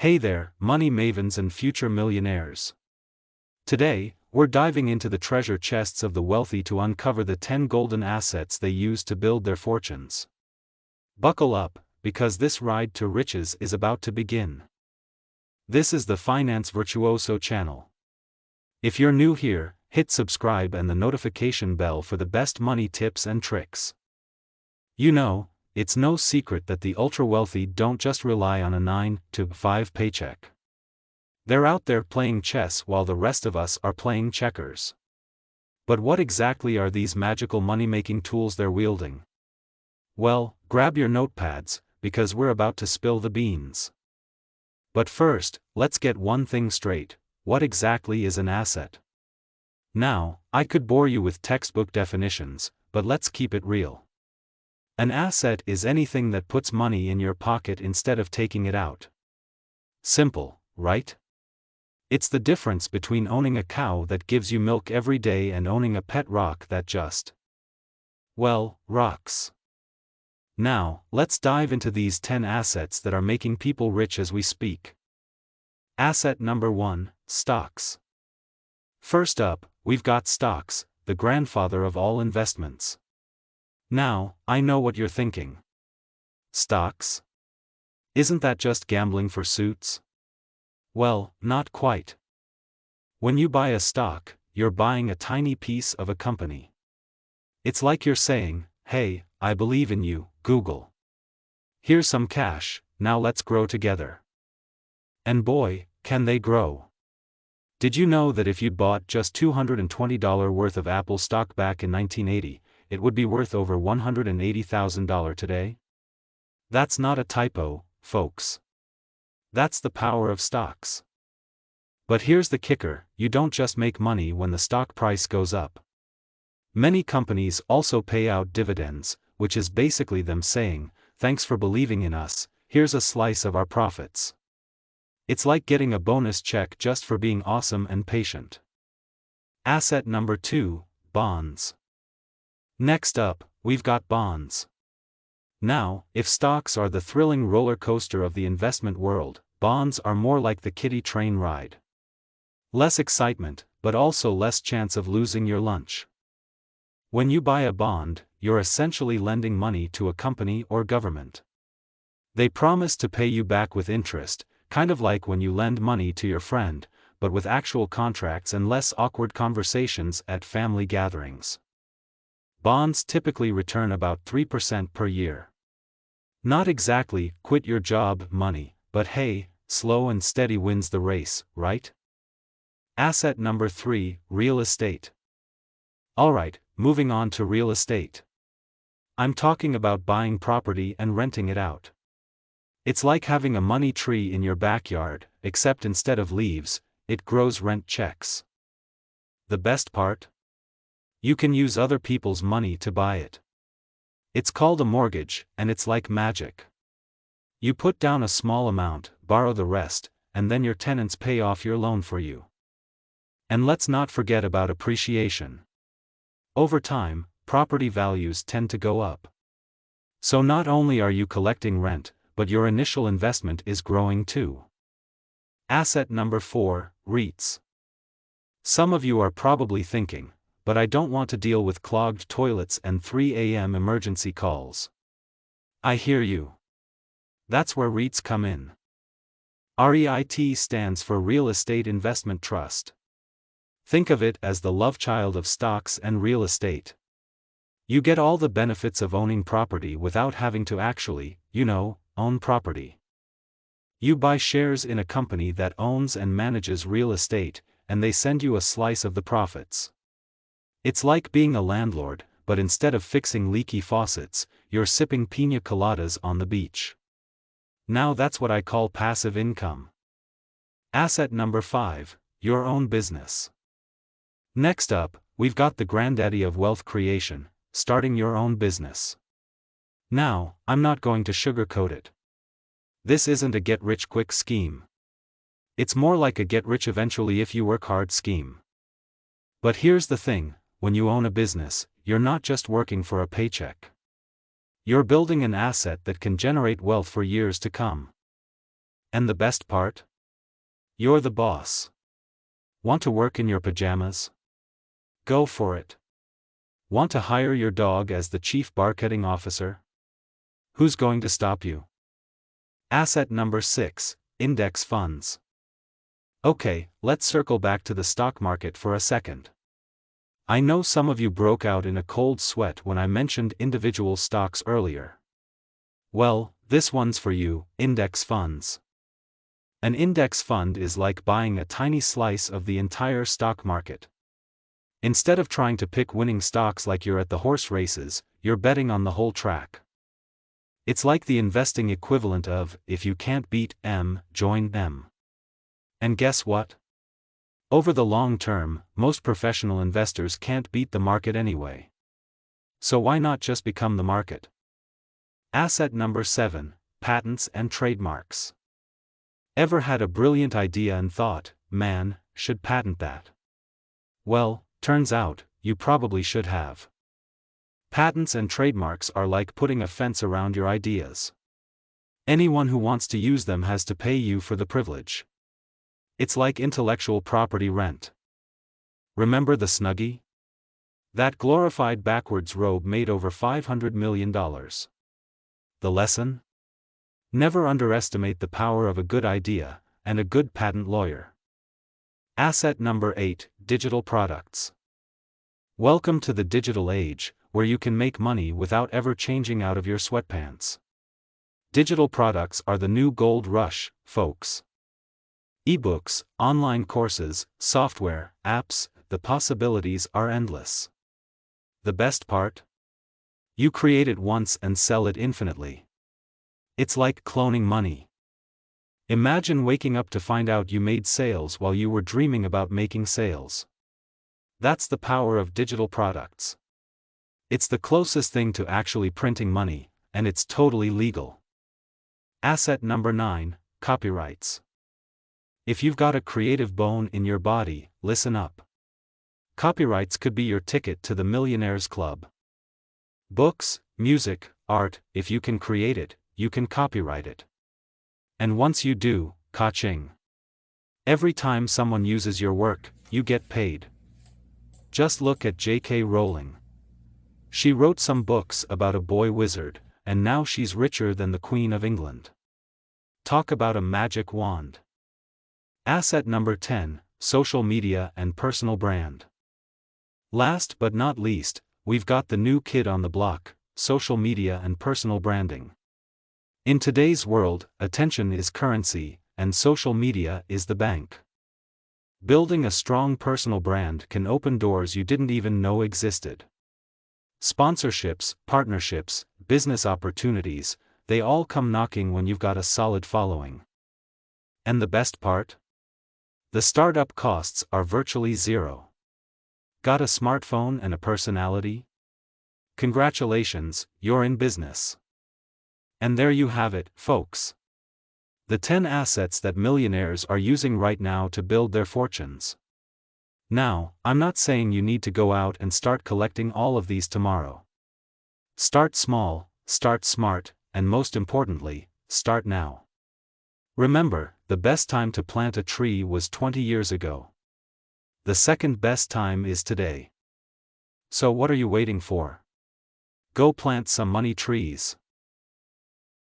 Hey there, money mavens and future millionaires. Today, we're diving into the treasure chests of the wealthy to uncover the 10 golden assets they use to build their fortunes. Buckle up, because this ride to riches is about to begin. This is the Finance Virtuoso channel. If you're new here, hit subscribe and the notification bell for the best money tips and tricks. You know, it's no secret that the ultra-wealthy don't just rely on a 9-to-5 paycheck. They're out there playing chess while the rest of us are playing checkers. But what exactly are these magical money-making tools they're wielding? Well, grab your notepads, because we're about to spill the beans. But first, let's get one thing straight: what exactly is an asset? Now, I could bore you with textbook definitions, but let's keep it real. An asset is anything that puts money in your pocket instead of taking it out. Simple, right? It's the difference between owning a cow that gives you milk every day and owning a pet rock that just, well, rocks. Now, let's dive into these 10 assets that are making people rich as we speak. Asset number 1, stocks. First up, we've got stocks, the grandfather of all investments. Now, I know what you're thinking. Stocks? Isn't that just gambling for suits? Well, not quite. When you buy a stock, you're buying a tiny piece of a company. It's like you're saying, "Hey, I believe in you, Google. Here's some cash, now let's grow together." And boy, can they grow. Did you know that if you'd bought just $220 worth of Apple stock back in 1980, it would be worth over $180,000 today? That's not a typo, folks. That's the power of stocks. But here's the kicker: you don't just make money when the stock price goes up. Many companies also pay out dividends, which is basically them saying, "Thanks for believing in us, here's a slice of our profits." It's like getting a bonus check just for being awesome and patient. Asset number 2, bonds. Next up, we've got bonds. Now, if stocks are the thrilling roller coaster of the investment world, bonds are more like the kiddie train ride. Less excitement, but also less chance of losing your lunch. When you buy a bond, you're essentially lending money to a company or government. They promise to pay you back with interest, kind of like when you lend money to your friend, but with actual contracts and less awkward conversations at family gatherings. Bonds typically return about 3% per year. Not exactly quit your job money, but hey, slow and steady wins the race, right? Asset number 3, real estate. Alright, moving on to real estate. I'm talking about buying property and renting it out. It's like having a money tree in your backyard, except instead of leaves, it grows rent checks. The best part? You can use other people's money to buy it. It's called a mortgage, and it's like magic. You put down a small amount, borrow the rest, and then your tenants pay off your loan for you. And let's not forget about appreciation. Over time, property values tend to go up. So not only are you collecting rent, but your initial investment is growing too. Asset number 4, REITs. Some of you are probably thinking, "But I don't want to deal with clogged toilets and 3 a.m. emergency calls." I hear you. That's where REITs come in. REIT stands for Real Estate Investment Trust. Think of it as the love child of stocks and real estate. You get all the benefits of owning property without having to actually, own property. You buy shares in a company that owns and manages real estate, and they send you a slice of the profits. It's like being a landlord, but instead of fixing leaky faucets, you're sipping piña coladas on the beach. Now that's what I call passive income. Asset number 5, your own business. Next up, we've got the granddaddy of wealth creation, starting your own business. Now, I'm not going to sugarcoat it. This isn't a get-rich-quick scheme. It's more like a get-rich-eventually-if-you-work-hard scheme. But here's the thing: when you own a business, you're not just working for a paycheck. You're building an asset that can generate wealth for years to come. And the best part? You're the boss. Want to work in your pajamas? Go for it. Want to hire your dog as the chief marketing officer? Who's going to stop you? Asset number 6, index funds. Okay, let's circle back to the stock market for a second. I know some of you broke out in a cold sweat when I mentioned individual stocks earlier. Well, this one's for you, index funds. An index fund is like buying a tiny slice of the entire stock market. Instead of trying to pick winning stocks like you're at the horse races, you're betting on the whole track. It's like the investing equivalent of, if you can't beat M, join M. And guess what? Over the long term, most professional investors can't beat the market anyway. So why not just become the market? Asset number 7, patents and trademarks. Ever had a brilliant idea and thought, man, should patent that? Well, turns out, you probably should have. Patents and trademarks are like putting a fence around your ideas. Anyone who wants to use them has to pay you for the privilege. It's like intellectual property rent. Remember the Snuggie? That glorified backwards robe made over $500 million. The lesson? Never underestimate the power of a good idea, and a good patent lawyer. Asset number 8, digital products. Welcome to the digital age, where you can make money without ever changing out of your sweatpants. Digital products are the new gold rush, folks. Ebooks, online courses, software, apps, the possibilities are endless. The best part? You create it once and sell it infinitely. It's like cloning money. Imagine waking up to find out you made sales while you were dreaming about making sales. That's the power of digital products. It's the closest thing to actually printing money, and it's totally legal. Asset number 9, copyrights. If you've got a creative bone in your body, listen up. Copyrights could be your ticket to the Millionaires Club. Books, music, art, if you can create it, you can copyright it. And once you do, ka-ching. Every time someone uses your work, you get paid. Just look at J.K. Rowling. She wrote some books about a boy wizard, and now she's richer than the Queen of England. Talk about a magic wand. Asset number 10, social media and personal brand. Last but not least, we've got the new kid on the block, social media and personal branding. In today's world, attention is currency, and social media is the bank. Building a strong personal brand can open doors you didn't even know existed. Sponsorships, partnerships, business opportunities, they all come knocking when you've got a solid following. And the best part? The startup costs are virtually zero. Got a smartphone and a personality? Congratulations, you're in business. And there you have it, folks. The 10 assets that millionaires are using right now to build their fortunes. Now, I'm not saying you need to go out and start collecting all of these tomorrow. Start small, start smart, and most importantly, start now. Remember, the best time to plant a tree was 20 years ago. The second best time is today. So what are you waiting for? Go plant some money trees.